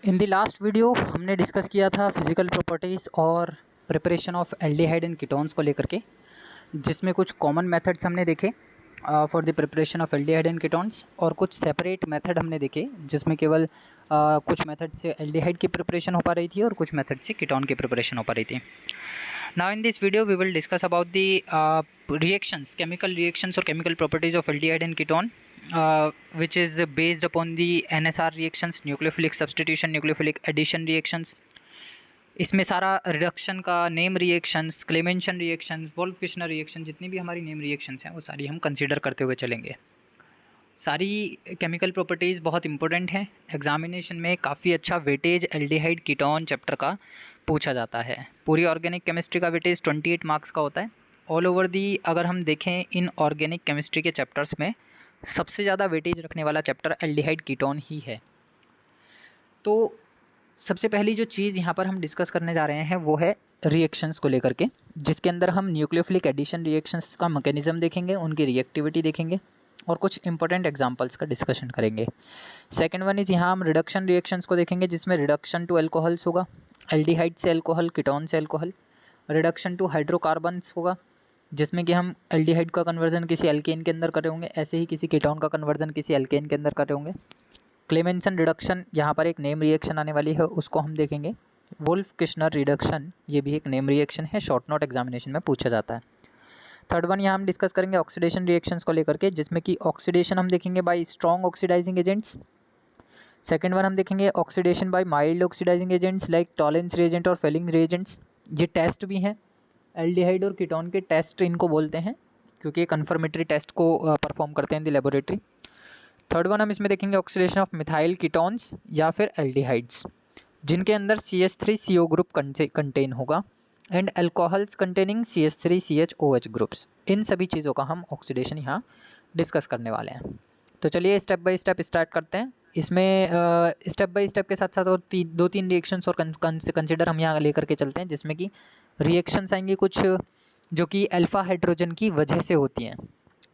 In the last video हमने discuss किया था फिज़िकल प्रॉपर्टीज़ और preparation of aldehyde and ketones को लेकर के, जिसमें कुछ कॉमन मेथड्स हमने देखे for the preparation of aldehyde and ketones, और कुछ सेपरेट मेथड हमने देखे जिसमें केवल कुछ मेथड से एल्डिहाइड की प्रिपरेशन हो पा रही थी और कुछ मेथड से कीटोन की प्रिपरेशन हो पा रही थी। Now in this video we will discuss about the reactions, chemical reactions or chemical properties of aldehyde and ketone, which is based upon the NSR reactions, nucleophilic substitution, nucleophilic addition reactions. इसमें सारा reduction का name reactions, Clemmensen reactions, Wolff Kishner reaction, जितनी भी हमारी name reactions हैं वो सारी हम कंसीडर करते हुए चलेंगे। सारी केमिकल प्रॉपर्टीज़ बहुत इंपॉर्टेंट हैं। एग्जामिनेशन में काफ़ी अच्छा वेटेज एल्डिहाइड कीटोन चैप्टर का पूछा जाता है। पूरी ऑर्गेनिक केमिस्ट्री का वेटेज 28 मार्क्स का होता है। ऑल ओवर दी अगर हम देखें इन ऑर्गेनिक केमिस्ट्री के चैप्टर्स में सबसे ज़्यादा वेटेज रखने वाला चैप्टर एल्डिहाइड कीटोन ही है। तो सबसे पहली जो चीज़ यहाँ पर हम डिस्कस करने जा रहे हैं वो है रिएक्शंस को लेकर के, जिसके अंदर हम न्यूक्लियोफिलिक एडिशन रिएक्शंस का मैकेनिज्म देखेंगे, उनकी रिएक्टिविटी देखेंगे और कुछ इंपॉर्टेंट एग्जांपल्स का डिस्कशन करेंगे। सेकंड वन इज़ यहाँ हम रिडक्शन रिएक्शंस को देखेंगे, जिसमें रिडक्शन टू एल्कोहल्स होगा, एल्डिहाइड से एल्कोहल, कीटोन से एल्कोहल। रिडक्शन टू हाइड्रोकार्बन्स होगा, जिसमें कि हम एल्डिहाइड का कन्वर्जन किसी एल्केन के अंदर कर रहे होंगे, ऐसे ही किसी कीटोन का कन्वर्जन किसी एल्केन के अंदर कर रहे होंगे। क्लेमेंसन रिडक्शन, यहाँ पर एक नेम रिएक्शन आने वाली है, उसको हम देखेंगे। वुल्फ किश्नर रिडक्शन, ये भी एक नेम रिएक्शन है, शॉर्ट नोट एग्जामिनेशन में पूछा जाता है। थर्ड वन यहाँ हम डिस्कस करेंगे ऑक्सीडेशन रिएक्शंस को लेकर के, जिसमें कि ऑक्सीडेशन हम देखेंगे by strong oxidising agents. Second one हम देखेंगे oxidation by mild oxidising agents like Tollens reagent और फेलिंग रिएजेंट्स। ये टेस्ट भी हैं, एल्डिहाइड और कीटोन के टेस्ट इनको बोलते हैं, क्योंकि ये कन्फर्मेटरी टेस्ट को परफॉर्म करते हैं in the laboratory. Third one हम इसमें देखेंगे ऑक्सीडेशन ऑफ मिथाइल कीटोन्स या फिर एल्डिहाइड्स, जिनके अंदर CH3CO ग्रुप कंटेन होगा, and alcohols containing CH3CHOH groups. इन सभी चीज़ों का हम ऑक्सीडेशन यहाँ डिस्कस करने वाले हैं। तो चलिए स्टेप बाय स्टेप स्टार्ट करते हैं। इसमें स्टेप बाय स्टेप के साथ साथ और दो तीन रिएक्शंस और कंसिडर हम यहाँ लेकर के चलते हैं, जिसमें कि रिएक्शंस आएंगी कुछ जो कि अल्फ़ा हाइड्रोजन की वजह से होती हैं।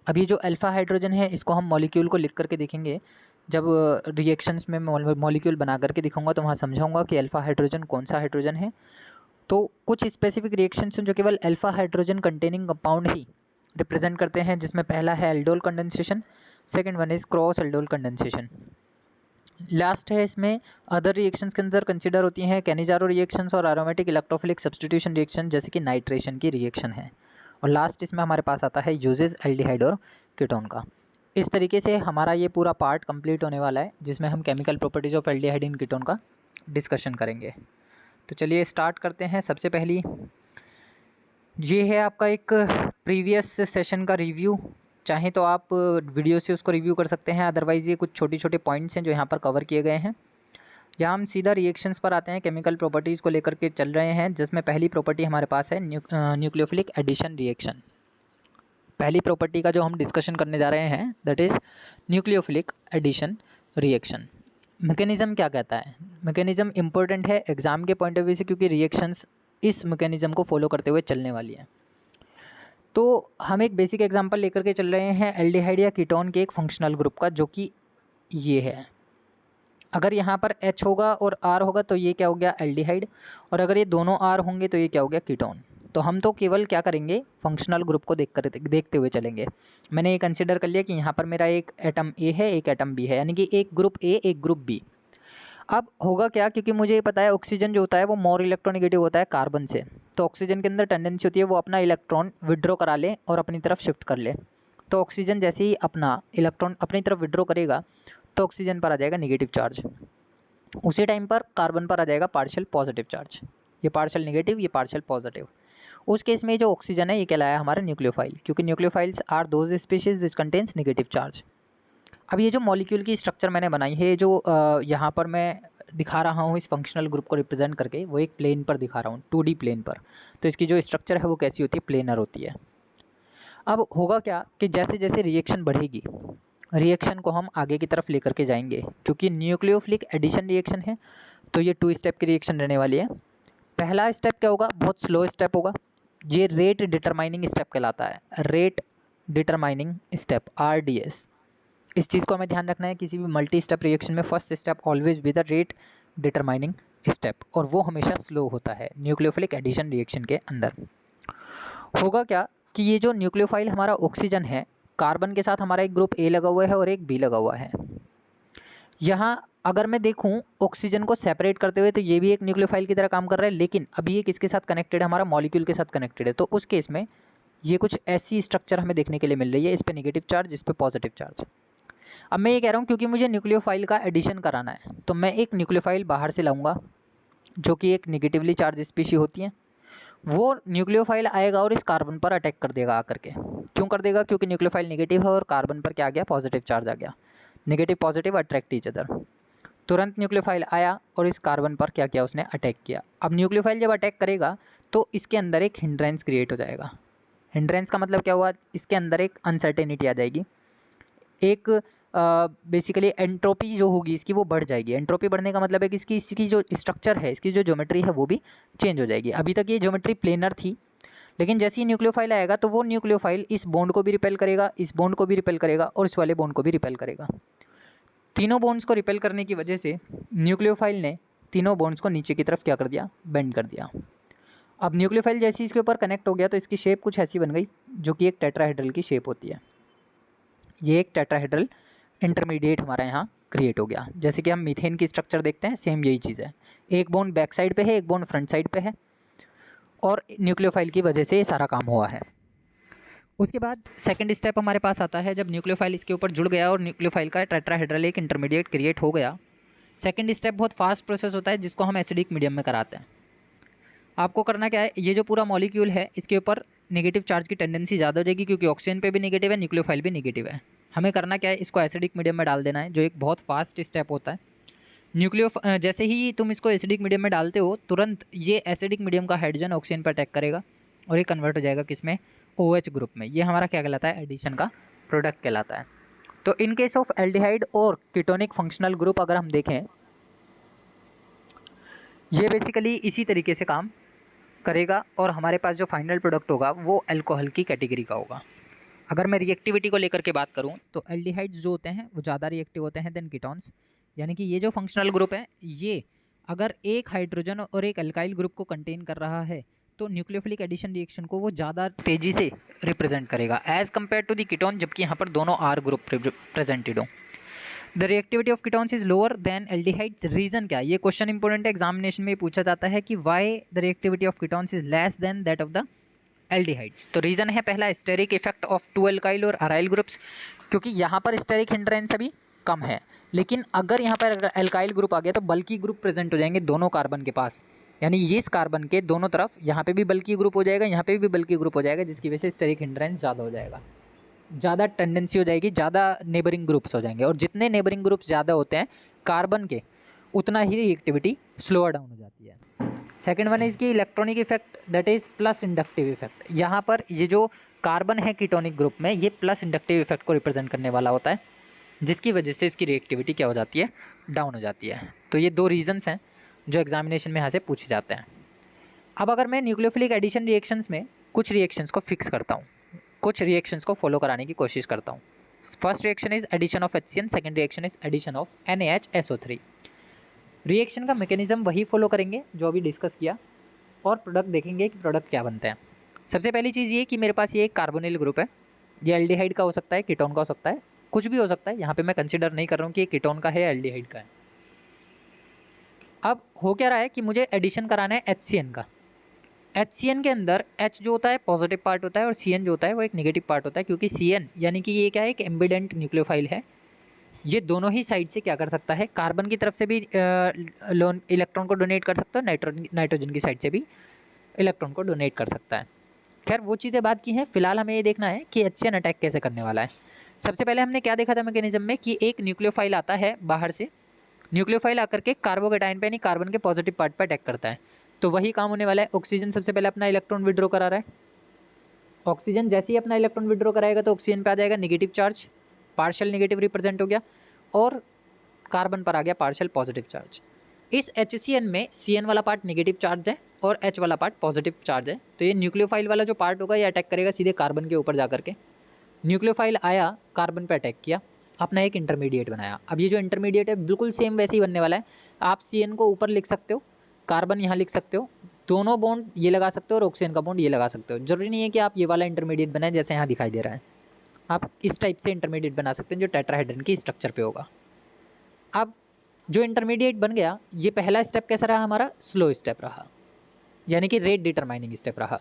अब ये जो अल्फ़ा हाइड्रोजन है इसको हम मॉलिक्यूल को लिख करके देखेंगे। जब रिएक्शंस में मॉलिक्यूल बना करके दिखाऊंगा तो वहाँ समझाऊंगा कि अल्फ़ा हाइड्रोजन कौन सा हाइड्रोजन है। तो कुछ स्पेसिफिक रिएक्शंस हैं जो केवल अल्फ़ा हाइड्रोजन कंटेनिंग कंपाउंड ही रिप्रेजेंट करते हैं, जिसमें पहला है aldol condensation, second one is cross aldol condensation. Last है इसमें अदर रिएक्शंस के अंदर कंसिडर होती हैं कैनिजारो रिएक्शंस और एरोमेटिक इलेक्ट्रोफिलिक सब्स्टिट्यूशन रिएक्शन, जैसे कि नाइट्रेशन की रिएक्शन है। और लास्ट इसमें हमारे पास आता है यूजेस एल्डिहाइड और कीटोन का। इस तरीके से हमारा ये पूरा पार्ट कंप्लीट होने वाला है, जिसमें हम chemical properties of aldehyde and ketone का डिस्कशन करेंगे। तो चलिए स्टार्ट करते हैं। सबसे पहली ये है आपका एक प्रीवियस सेशन का रिव्यू। चाहें तो आप वीडियो से उसको रिव्यू कर सकते हैं, अदरवाइज़ ये कुछ छोटे छोटे पॉइंट्स हैं जो यहाँ पर कवर किए गए हैं। यहाँ हम सीधा रिएक्शंस पर आते हैं, केमिकल प्रॉपर्टीज़ को लेकर के चल रहे हैं, जिसमें पहली प्रॉपर्टी हमारे पास है न्यूक्लियोफिलिक एडिशन रिएक्शन। पहली प्रॉपर्टी का जो हम डिस्कशन करने जा रहे हैं that is nucleophilic addition reaction. Mechanism क्या कहता है? मैकेनिज़्म इंपॉर्टेंट है एग्ज़ाम के पॉइंट ऑफ व्यू से, क्योंकि रिएक्शंस इस मैकेनिज़्म को फॉलो करते हुए चलने वाली है। तो हम एक बेसिक एग्जांपल लेकर के चल रहे हैं एल्डिहाइड या कीटोन के एक फंक्शनल ग्रुप का, जो कि ये है। अगर यहाँ पर H होगा और R होगा तो ये क्या हो गया? एल्डिहाइड। और अगर ये दोनों R होंगे तो ये क्या हो गया? कीटोन। तो हम तो केवल क्या करेंगे? फंक्शनल ग्रुप को देखते हुए चलेंगे। मैंने ये कंसिडर कर लिया कि यहाँ पर मेरा एक एटम A है, एक एटम B है, यानी कि एक ग्रुप A एक ग्रुप B। अब होगा क्या, क्योंकि मुझे ये पता है ऑक्सीजन जो होता है वो मोर इलेक्ट्रोनेगेटिव होता है कार्बन से, तो ऑक्सीजन के अंदर टेंडेंसी होती है वो अपना इलेक्ट्रॉन विड्रॉ करा ले और अपनी तरफ शिफ्ट कर ले। तो ऑक्सीजन जैसे ही अपना इलेक्ट्रॉन अपनी तरफ विड्रॉ करेगा तो ऑक्सीजन पर आ जाएगा नेगेटिव चार्ज, उसी टाइम पर कार्बन पर आ जाएगा पार्शियल पॉजिटिव चार्ज। ये पार्शियल नेगेटिव, ये पार्शियल पॉजिटिव। उस केस में जो ऑक्सीजन है ये कहलाया हमारा न्यूक्लियोफाइल, क्योंकि nucleophiles are those species which contains negative charge. अब ये जो मॉलिक्यूल की स्ट्रक्चर मैंने बनाई है, जो यहाँ पर मैं दिखा रहा हूँ इस फंक्शनल ग्रुप को रिप्रेजेंट करके, वो एक प्लेन पर दिखा रहा हूँ, 2D प्लेन पर। तो इसकी जो स्ट्रक्चर है वो कैसी होती है? प्लेनर होती है। अब होगा क्या कि जैसे जैसे रिएक्शन बढ़ेगी, रिएक्शन को हम आगे की तरफ लेकर के जाएंगे, क्योंकि न्यूक्लियोफिलिक एडिशन रिएक्शन है तो ये 2 स्टेप की रिएक्शन रहने वाली है। पहला स्टेप क्या होगा? बहुत स्लो स्टेप होगा। ये रेट डिटरमाइनिंग स्टेप कहलाता है, रेट डिटरमाइनिंग स्टेप, RDS। इस चीज़ को हमें ध्यान रखना है किसी भी मल्टी स्टेप रिएक्शन में। First step always be the rate determining step, और वो हमेशा स्लो होता है न्यूक्लियोफिलिक एडिशन रिएक्शन के अंदर। होगा क्या कि ये जो न्यूक्लियोफाइल हमारा ऑक्सीजन है, कार्बन के साथ हमारा एक ग्रुप ए लगा हुआ है और एक बी लगा हुआ है। यहाँ अगर मैं देखूँ ऑक्सीजन को सेपरेट करते हुए तो ये भी एक न्यूक्लियोफाइल की तरह काम कर रहा है, लेकिन अभी ये किसके साथ कनेक्टेड है, हमारा मॉलिक्यूल के साथ कनेक्टेड है। तो उस केस में ये कुछ ऐसी स्ट्रक्चर हमें देखने के लिए मिल रही है, इस पर नेगेटिव चार्ज, इस पर पॉजिटिव चार्ज। अब मैं ये कह रहा हूँ क्योंकि मुझे न्यूक्लियोफाइल का एडिशन कराना है, तो मैं एक न्यूक्लियोफाइल बाहर से लाऊंगा जो कि एक नेगेटिवली चार्ज स्पीशी होती है। वो न्यूक्लियोफाइल आएगा और इस कार्बन पर अटैक कर देगा आकर के। क्यों कर देगा? क्योंकि न्यूक्लियोफाइल नेगेटिव है और कार्बन पर क्या आ गया, पॉजिटिव चार्ज आ गया। Negative positive attract each other. तुरंत न्यूक्लियोफाइल आया और इस कार्बन पर क्या किया, उसने अटैक किया। अब न्यूक्लियोफाइल जब अटैक करेगा तो इसके अंदर एक हिंड्रेंस क्रिएट हो जाएगा। हिंड्रेंस का मतलब क्या हुआ, इसके अंदर एक अनसर्टेनिटी आ जाएगी, एक बेसिकली एंट्रोपी जो होगी इसकी वो बढ़ जाएगी। एंट्रोपी बढ़ने का मतलब है कि इसकी जो स्ट्रक्चर है, इसकी जो ज्योमेट्री है वो भी चेंज हो जाएगी। अभी तक ये ज्योमेट्री प्लेनर थी, लेकिन जैसे ही न्यूक्लियोफाइल आएगा तो वो न्यूक्लियोफाइल इस बॉन्ड को भी रिपेल करेगा, इस बॉन्ड को भी रिपेल करेगा और इस वाले बॉन्ड को भी रिपेल करेगा। तीनों बॉन्ड्स को रिपेल करने की वजह से न्यूक्लियोफाइल ने तीनों बॉन्ड्स को नीचे की तरफ क्या कर दिया, बेंड कर दिया। अब न्यूक्लियोफाइल जैसे ही इसके ऊपर कनेक्ट हो गया तो इसकी शेप कुछ ऐसी बन गई जो कि एक टेट्राहेड्रल की शेप होती है। ये एक टेट्राहेड्रल इंटरमीडिएट हमारा यहाँ क्रिएट हो गया। जैसे कि हम मीथेन की स्ट्रक्चर देखते हैं, सेम यही चीज़ है। एक बॉन्ड बैक साइड पे है, एक बॉन्ड फ्रंट साइड पे है, और न्यूक्लियोफाइल की वजह से ये सारा काम हुआ है। उसके बाद सेकंड स्टेप हमारे पास आता है, जब न्यूक्लियोफाइल इसके ऊपर जुड़ गया और न्यूक्लियोफाइल का टेट्राहेड्रल एक इंटरमीडिएट क्रिएट हो गया। सेकंड स्टेप बहुत फास्ट प्रोसेस होता है जिसको हम एसिडिक मीडियम में कराते हैं। आपको करना क्या है, ये जो पूरा मॉलिक्यूल है इसके ऊपर नेगेटिव चार्ज की टेंडेंसी ज़्यादा हो जाएगी क्योंकि ऑक्सीजन पे भी नेगेटिव है, न्यूक्लियोफाइल भी नेगेटिव है। हमें करना क्या है, इसको एसिडिक मीडियम में डाल देना है, जो एक बहुत फास्ट स्टेप होता है। जैसे ही तुम इसको एसिडिक मीडियम में डालते हो, तुरंत ये एसिडिक मीडियम का हाइड्रोजन ऑक्सीजन पर अटैक करेगा और ये कन्वर्ट हो जाएगा किसमें, OH ग्रुप में। ये हमारा क्या कहलाता है, एडिशन का प्रोडक्ट कहलाता है। तो इन केस ऑफ एल्डिहाइड और कीटोनिक फंक्शनल ग्रुप अगर हम देखें, ये बेसिकली इसी तरीके से काम करेगा और हमारे पास जो फाइनल प्रोडक्ट होगा वो अल्कोहल की कैटेगरी का होगा। अगर मैं रिएक्टिविटी को लेकर के बात करूं तो एल्डिहाइड्स जो होते हैं वो ज़्यादा रिएक्टिव होते हैं देन कीटोन्स। यानी कि ये जो फंक्शनल ग्रुप है, ये अगर एक हाइड्रोजन और एक अल्काइल ग्रुप को कंटेन कर रहा है तो न्यूक्लियोफिलिक एडिशन रिएक्शन को वो ज़्यादा तेज़ी से रिप्रेजेंट करेगा as compare to the ketone, जबकि यहाँ पर दोनों R ग्रुप प्रेजेंटेड हो। The reactivity of ketones is lower than aldehydes. Reason क्या है, ये क्वेश्चन इंपॉर्टेंट है, एग्जामिनेशन में पूछा जाता है कि why the reactivity of ketones is less than that of the aldehydes. तो रीजन है पहला, steric effect of two alkyl और अराइल ग्रुप्स, क्योंकि यहाँ पर स्टेरिक हिंड्रेंस अभी कम है, लेकिन अगर यहाँ पर अल्काइल ग्रुप आ गया तो बल्कि ग्रुप प्रेजेंट हो जाएंगे दोनों कार्बन के पास। यानी ये इस कार्बन के दोनों तरफ यहाँ पे भी बल्कि ग्रुप हो जाएगा, यहाँ पे भी बल्कि ग्रुप हो जाएगा, जिसकी वजह से स्टेरिक हिंड्रेंस ज़्यादा हो जाएगा, ज़्यादा टेंडेंसी हो जाएगी, ज़्यादा नेबरिंग ग्रुप्स हो जाएंगे। और जितने नेबरिंग ग्रुप्स ज़्यादा होते हैं कार्बन के, उतना ही रिएक्टिविटी स्लोअर डाउन हो जाती है। सेकेंड वन इज़ की electronic effect, that is plus inductive effect. यहाँ पर ये जो कार्बन है कीटोनिक ग्रुप में, ये प्लस इंडक्टिव इफेक्ट को रिप्रेजेंट करने वाला होता है, जिसकी वजह से इसकी रिएक्टिविटी क्या हो जाती है, डाउन हो जाती है। तो ये दो रीजंस हैं जो एग्जामिनेशन में यहाँ से पूछे जाते हैं। अब अगर मैं न्यूक्लियोफिलिक एडिशन रिएक्शंस में कुछ रिएक्शंस को फिक्स करता हूँ, कुछ रिएक्शंस को फॉलो कराने की कोशिश करता हूँ। First reaction is addition of HCN, second reaction is addition of NaHSO3। Reaction का मैकेनिज्म वही फॉलो करेंगे जो अभी डिस्कस किया, और प्रोडक्ट देखेंगे कि प्रोडक्ट क्या बनते हैं। सबसे पहली चीज़ ये कि मेरे पास ये एक कार्बोनिल ग्रुप है, ये एल्डिहाइड का हो सकता है, कीटोन का हो सकता है, कुछ भी हो सकता है। यहाँ पे मैं कंसिडर नहीं कर रहा हूँ कि ये कीटोन का है या एल्डिहाइड का है। अब हो क्या रहा है कि मुझे एडिशन कराना है HCN का। HCN के अंदर H जो होता है पॉजिटिव पार्ट होता है और CN जो होता है वो एक नेगेटिव पार्ट होता है, क्योंकि CN यानी कि ये क्या है, एक एम्बिडेंट न्यूक्लियोफाइल है। ये दोनों ही साइड से क्या कर सकता है, कार्बन की तरफ से भी इलेक्ट्रॉन को डोनेट कर सकता है, नाइट्रोजन की साइड से भी इलेक्ट्रॉन को डोनेट कर सकता है। खैर वो चीज़ें बात की हैं, फिलहाल हमें ये देखना है कि HCN अटैक कैसे करने वाला है। सबसे पहले हमने क्या देखा था मैकेनिज्म में कि एक न्यूक्लियोफाइल आता है बाहर से, न्यूक्लियोफाइल आकर के कार्बोकेटाइन पे यानी कार्बन के पॉजिटिव पार्ट पर अटैक करता है। तो वही काम होने वाला है। ऑक्सीजन सबसे पहले अपना इलेक्ट्रॉन विड्रॉ करा रहा है, ऑक्सीजन जैसे ही अपना इलेक्ट्रॉन विड्रॉ कराएगा तो ऑक्सीजन पे आ जाएगा negative charge, partial negative represent हो गया, और कार्बन पर आ गया पार्शियल पॉजिटिव चार्ज। इस HCN में CN वाला पार्ट नेगेटिव चार्ज है और H वाला पार्ट पॉजिटिव चार्ज है। तो ये न्यूक्लियोफाइल वाला जो पार्ट होगा ये अटैक करेगा सीधे कार्बन के ऊपर जा करके। न्यूक्लियोफाइल आया, कार्बन पे अटैक किया, अपना एक इंटरमीडिएट बनाया। अब ये जो इंटरमीडिएट है बिल्कुल सेम वैसे ही बनने वाला है। आप CN को ऊपर लिख सकते हो, कार्बन यहाँ लिख सकते हो, दोनों बॉन्ड ये लगा सकते हो और ऑक्सीजन का बॉन्ड ये लगा सकते हो। जरूरी नहीं है कि आप ये वाला इंटरमीडिएट बनाएं जैसे यहाँ दिखाई दे रहा है, आप इस टाइप से इंटरमीडिएट बना सकते हैं जो टेट्राहेड्रन की स्ट्रक्चर पे होगा। अब जो इंटरमीडिएट बन गया, ये पहला स्टेप कैसा रहा हमारा, स्लो स्टेप रहा, यानी कि रेट डिटरमाइनिंग स्टेप रहा।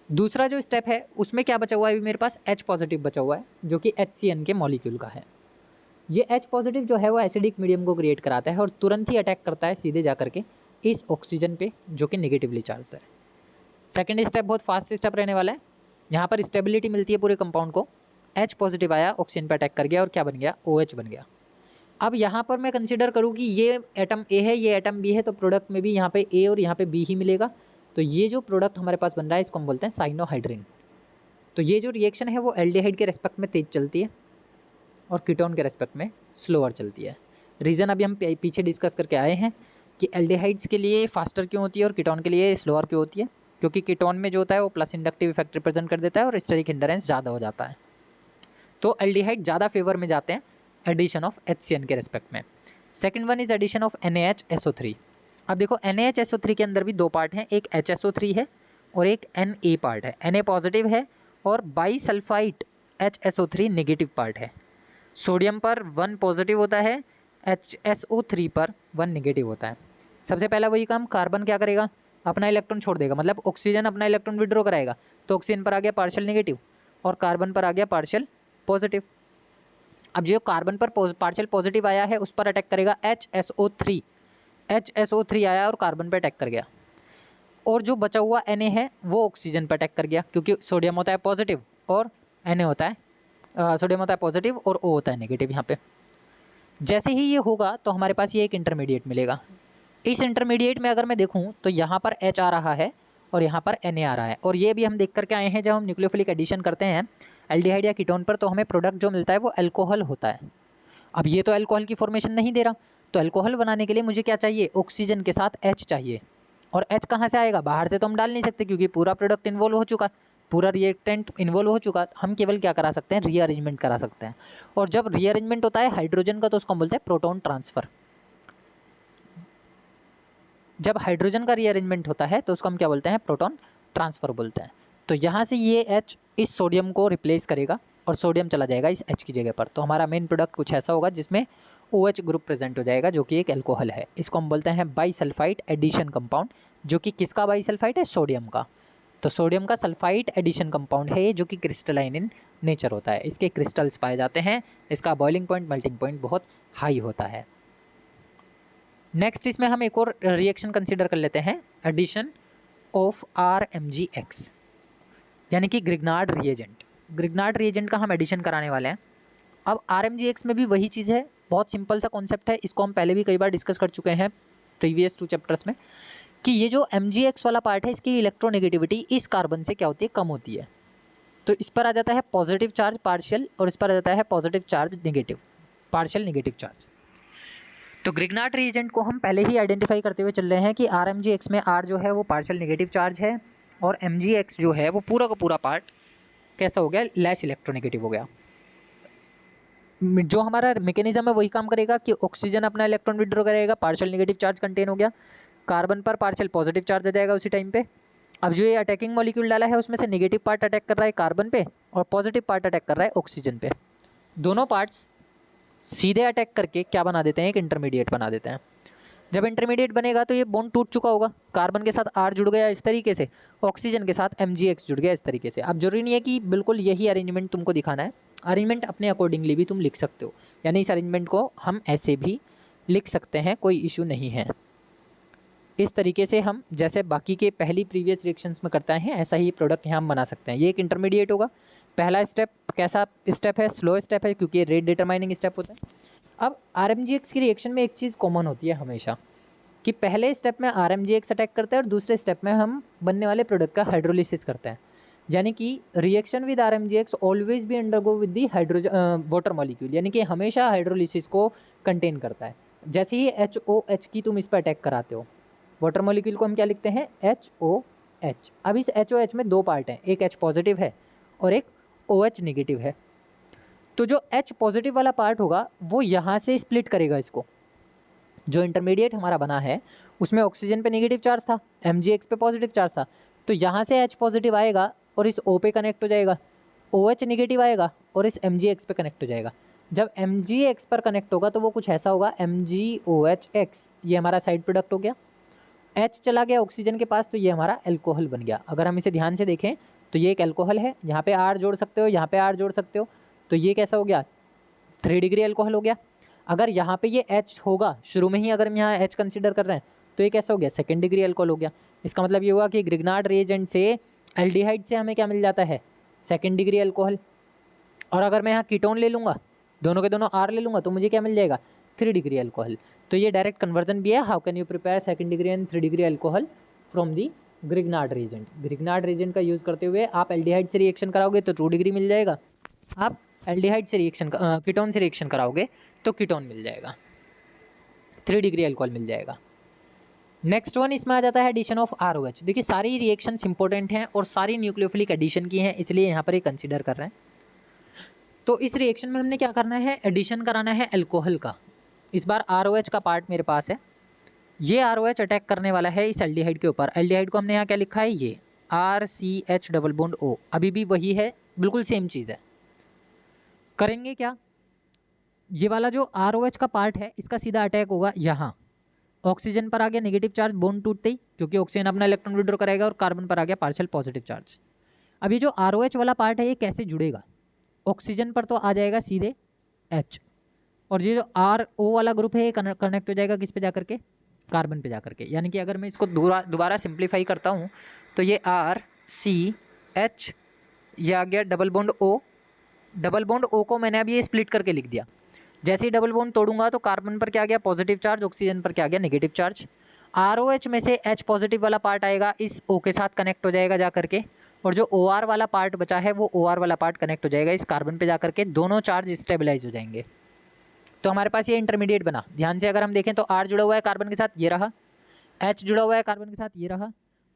दूसरा जो स्टेप है उसमें क्या बचा हुआ है, मेरे पास H पॉजिटिव बचा हुआ है जो कि HCN के मॉलिक्यूल का है। ये H पॉजिटिव जो है वो एसिडिक मीडियम को क्रिएट कराता है और तुरंत ही अटैक करता है सीधे जा करके इस ऑक्सीजन पे जो कि नेगेटिवली चार्ज है। सेकेंड स्टेप बहुत फास्ट स्टेप रहने वाला है, यहाँ पर स्टेबिलिटी मिलती है पूरे कंपाउंड को। H पॉजिटिव आया, ऑक्सीजन पे अटैक कर गया और क्या बन गया, OH बन गया। अब यहाँ पर मैं कंसिडर करूँ कि ये एटम A है, ये एटम B है, तो प्रोडक्ट में भी यहाँ पे A और यहाँ पे B ही मिलेगा। तो ये जो प्रोडक्ट हमारे पास बन रहा है इसको हम बोलते हैं साइनोहाइड्रिन। तो ये जो रिएक्शन है वो एल्डिहाइड के रेस्पेक्ट में तेज चलती है और कीटोन के रेस्पेक्ट में स्लोअर चलती है। रीज़न अभी हम पीछे डिस्कस करके आए हैं कि एल्डिहाइड्स के लिए फास्टर क्यों होती है और कीटोन के लिए स्लोअर क्यों होती है, क्योंकि कीटोन में जो होता है वो प्लस इंडक्टिव इफेक्ट रिप्रेजेंट कर देता है और स्टेरिक हिंडरेंस ज़्यादा हो जाता है। तो एल्डिहाइड ज़्यादा फेवर में जाते हैं एडिशन ऑफ HCN के रेस्पेक्ट में। Second one is addition of NaHSO3। अब देखो NaHSO3 के अंदर भी दो पार्ट हैं, एक HSO3 है और एक Na पार्ट है। Na पॉजिटिव है और बाईसल्फाइड HSO3 नेगेटिव पार्ट है। सोडियम पर 1 पॉजिटिव होता है, HSO3 पर 1 नेगेटिव होता है। सबसे पहला वही काम, कार्बन क्या करेगा, अपना इलेक्ट्रॉन छोड़ देगा, मतलब ऑक्सीजन अपना इलेक्ट्रॉन विड्रॉ कराएगा, तो ऑक्सीजन पर आ गया पार्शियल नेगेटिव और कार्बन पर आ गया पार्शियल पॉजिटिव। अब जो कार्बन पर पार्शियल पॉजिटिव आया है उस पर अटैक करेगा HSO3, HSO3 आया और कार्बन पर अटैक कर गया, और जो बचा हुआ Na है वो ऑक्सीजन पर अटैक कर गया, क्योंकि सोडियम होता है पॉजिटिव और Na होता है सोडियम होता है पॉजिटिव और O होता है नेगेटिव। यहाँ पे जैसे ही ये होगा तो हमारे पास ये एक इंटरमीडिएट मिलेगा। इस इंटरमीडिएट में अगर मैं देखूँ तो यहाँ पर H आ रहा है और यहाँ पर Na आ रहा है, और ये भी हम देख करके आए हैं जब हम न्यूक्लियोफिलिक एडिशन करते हैं एल्डिहाइड या कीटोन पर, तो हमें प्रोडक्ट जो मिलता है वो अल्कोहल होता है। अब ये तो अल्कोहल की फॉर्मेशन नहीं दे रहा, तो अल्कोहल बनाने के लिए मुझे क्या चाहिए, ऑक्सीजन के साथ H चाहिए। और H कहाँ से आएगा, बाहर से तो हम डाल नहीं सकते क्योंकि पूरा प्रोडक्ट इन्वॉल्व हो चुका, पूरा रिएक्टेंट इन्वॉल्व हो चुका। हम केवल क्या करा सकते हैं, रीअरेंजमेंट करा सकते हैं। और जब रीअरेंजमेंट होता है हाइड्रोजन का तो उसको हम बोलते हैं प्रोटॉन ट्रांसफ़र। जब हाइड्रोजन का रीअरेंजमेंट होता है तो उसको हम क्या बोलते हैं, प्रोटॉन ट्रांसफ़र बोलते हैं। तो यहाँ से ये H इस सोडियम को रिप्लेस करेगा और सोडियम चला जाएगा इस H की जगह पर, तो हमारा मेन प्रोडक्ट कुछ ऐसा होगा जिसमें OH ग्रुप प्रेजेंट हो जाएगा जो कि एक अल्कोहल है। इसको हम बोलते हैं बाईसल्फाइड एडिशन कंपाउंड, जो कि किसका बाईसल्फाइड है, सोडियम का। तो सोडियम का सल्फाइड एडिशन कंपाउंड है जो कि क्रिस्टलाइन इन नेचर होता है, इसके क्रिस्टल्स पाए जाते हैं, इसका बॉइलिंग पॉइंट मेल्टिंग पॉइंट बहुत हाई होता है। नेक्स्ट इसमें हम एक और रिएक्शन कंसिडर कर लेते हैं, एडिशन ऑफ RMgX, यानी कि ग्रिग्नार्ड रिएजेंट। ग्रिग्नार्ड रिएजेंट का हम एडिशन कराने वाले हैं। अब RMgX में भी वही चीज़ है, बहुत सिंपल सा कॉन्सेप्ट है, इसको हम पहले भी कई बार डिस्कस कर चुके हैं प्रीवियस 2 चैप्टर्स में, कि ये जो MgX वाला पार्ट है इसकी इलेक्ट्रोनेगेटिविटी इस कार्बन से क्या होती है, कम होती है। तो इस पर आ जाता है पॉजिटिव चार्ज पार्शियल और इस पर आ जाता है positive charge negative, partial negative charge. तो ग्रिग्नार्ड रिएजेंट को हम पहले ही आइडेंटिफाई करते हुए चल रहे हैं कि RMgX में R जो है वो पार्शियल नेगेटिव चार्ज है और MgX जो है वो पूरा का पूरा पार्ट कैसा हो गया, लेस इलेक्ट्रोनेगेटिव हो गया। जो हमारा मैकेनिज्म है वही काम करेगा कि ऑक्सीजन अपना इलेक्ट्रॉन विड्रॉ करेगा, पार्शियल नेगेटिव चार्ज कंटेन हो गया, कार्बन पर पार्शियल पॉजिटिव चार्ज आ जाएगा उसी टाइम पे। अब जो ये अटैकिंग मॉलिक्यूल डाला है उसमें से नेगेटिव पार्ट अटैक कर रहा है कार्बन पे और पॉजिटिव पार्ट अटैक कर रहा है ऑक्सीजन पे। दोनों पार्ट्स सीधे अटैक करके क्या बना देते हैं, एक इंटरमीडिएट बना देते हैं। जब इंटरमीडिएट बनेगा तो ये बॉन्ड टूट चुका होगा, कार्बन के साथ R जुड़ गया इस तरीके से, ऑक्सीजन के साथ MgX जुड़ गया इस तरीके से। अब जरूरी नहीं है कि बिल्कुल यही अरेंजमेंट तुमको दिखाना है, अरेंजमेंट अपने अकॉर्डिंगली भी तुम लिख सकते हो, यानी इस अरेंजमेंट को हम ऐसे भी लिख सकते हैं, कोई इशू नहीं है। इस तरीके से हम जैसे बाकी के पहली प्रीवियस रिएक्शंस में करते हैं ऐसा ही प्रोडक्ट यहाँ हम बना सकते हैं। ये एक इंटरमीडिएट होगा। पहला स्टेप कैसा स्टेप है, स्लो स्टेप है क्योंकि ये रेट डिटरमाइनिंग स्टेप होता है। अब RMgX की रिएक्शन में एक चीज़ कॉमन होती है हमेशा कि पहले स्टेप में RMgX अटैक करता है और दूसरे स्टेप में हम बनने वाले प्रोडक्ट का हाइड्रोलिसिस करते हैं, यानी कि रिएक्शन विद RMgX ऑलवेज भी undergo with the hydrogen water molecule, यानी कि हमेशा हाइड्रोलिसिस को कंटेन करता है। जैसे ही HOH की तुम इस पर अटैक कराते हो, वाटर मॉलिक्यूल को हम क्या लिखते हैं, HOH। अब इस HOH में दो पार्ट हैं, एक H पॉजिटिव है और एक OH नेगेटिव है। तो जो H पॉजिटिव वाला पार्ट होगा वो यहाँ से स्प्लिट करेगा इसको। जो इंटरमीडिएट हमारा बना है उसमें ऑक्सीजन पे नेगेटिव चार्ज था, MgX पे पॉजिटिव चार्ज था, तो यहाँ से H पॉजिटिव आएगा और इस O पे कनेक्ट हो जाएगा, OH नेगेटिव आएगा और इस MgX पे कनेक्ट हो जाएगा। जब MgX पर कनेक्ट होगा तो वो कुछ ऐसा होगा, MgOHX, ये हमारा साइड प्रोडक्ट हो गया। H चला गया ऑक्सीजन के पास तो ये हमारा एल्कोहल बन गया। अगर हम इसे ध्यान से देखें तो ये एक एल्कोहल है, यहाँ पे R जोड़ सकते हो, यहाँ पे R जोड़ सकते हो, तो ये कैसा हो गया, 3 डिग्री एल्कोहल हो गया। अगर यहाँ पे ये H होगा शुरू में ही, अगर हम यहाँ H कंसीडर कर रहे हैं तो ये कैसा हो गया, 2nd डिग्री एल्कोहल हो गया। इसका मतलब ये हुआ कि ग्रिग्नार्ड रिएजेंट से एल्डिहाइड से हमें क्या मिल जाता है, 2nd डिग्री एल्कोहल। और अगर मैं यहाँ कीटोन ले लूँगा, दोनों के दोनों R ले लूँगा तो मुझे क्या मिल जाएगा, 3 डिग्री एल्कोहल। तो ये डायरेक्ट कन्वर्जन भी है। How can you prepare 2nd degree and 3 degree alcohol from the Grignard reagent. Grignard reagent का यूज़ करते हुए आप एल्डिहाइड से रिएक्शन कराओगे तो 2 डिग्री मिल जाएगा, आप एल्डिहाइड से रिएक्शन कीटोन से रिएक्शन कराओगे तो कीटोन मिल जाएगा, 3 डिग्री एल्कोहल मिल जाएगा। नेक्स्ट वन इसमें आ जाता है एडिशन ऑफ ROH। देखिए सारी रिएक्शंस इंपॉर्टेंट हैं और सारी न्यूक्लियोफिलिक एडिशन की हैं, इसलिए यहाँ पर ये कंसीडर कर रहे हैं। तो इस रिएक्शन में हमने क्या करना है, एडिशन कराना है एल्कोहल का। इस बार ROH का पार्ट मेरे पास है, ये ROH अटैक करने वाला है इस एल्डिहाइड के ऊपर। एल्डिहाइड को हमने यहाँ क्या लिखा है, ये RCH डबल बॉन्ड O, अभी भी वही है, बिल्कुल सेम चीज़ है। करेंगे क्या, ये वाला जो ROH का पार्ट है इसका सीधा अटैक होगा यहाँ, ऑक्सीजन पर आ गया नेगेटिव चार्ज बॉन्ड टूटते ही, क्योंकि ऑक्सीजन अपना इलेक्ट्रॉन विड्रॉ कराएगा, और कार्बन पर आ गया पार्शियल पॉजिटिव चार्ज। अब ये जो ROH वाला पार्ट है ये कैसे जुड़ेगा, ऑक्सीजन पर तो आ जाएगा सीधे H, और ये जो RO वाला ग्रुप है ये कनेक्ट हो जाएगा किस पे जा करके, कार्बन पे जा करके। यानी कि अगर मैं इसको दोबारा सिंप्लीफाई करता हूँ तो ये RCH, ये आ गया double bond O, double bond O को मैंने अब ये स्प्लिट करके लिख दिया। जैसे ही डबल बॉन्ड तोड़ूंगा तो कार्बन पर क्या आ गया, पॉजिटिव चार्ज, ऑक्सीजन पर क्या आ गया, नेगेटिव चार्ज। ROH में से H पॉजिटिव वाला पार्ट आएगा, इस O के साथ कनेक्ट हो जाएगा जा करके, और जो OR वाला पार्ट बचा है वो OR वाला पार्ट कनेक्ट हो जाएगा इस कार्बन पे जा करके, दोनों चार्ज स्टेबलाइज हो जाएंगे। तो हमारे पास ये इंटरमीडिएट बना। ध्यान से अगर हम देखें तो R जुड़ा हुआ है कार्बन के साथ, ये रहा, H जुड़ा हुआ है कार्बन के साथ, ये रहा,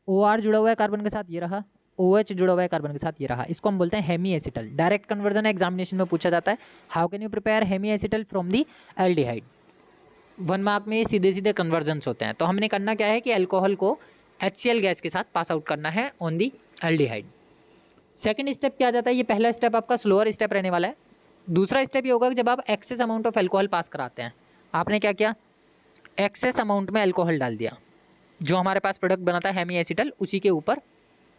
OR जुड़ा हुआ है कार्बन के साथ, ये रहा, OH जुड़ा हुआ है कार्बन के साथ, ये रहा। इसको हम बोलते हैं hemiacetal. Direct conversion examination में पूछा जाता है, how can you prepare hemiacetal from the aldehyde. 1 mark में सीधे सीधे कन्वर्जन्स होते हैं। तो हमने करना क्या है कि अल्कोहल को HCl गैस के साथ पास आउट करना है on the aldehyde. Second step क्या आ जाता है, ये पहला स्टेप आपका स्लोअर स्टेप रहने वाला है। दूसरा स्टेप ये होगा कि जब आप एक्सेस अमाउंट ऑफ अल्कोहल पास कराते हैं, आपने क्या किया, एक्सेस अमाउंट में अल्कोहल डाल दिया, जो हमारे पास प्रोडक्ट बनाता है हेमी एसिटल, उसी के ऊपर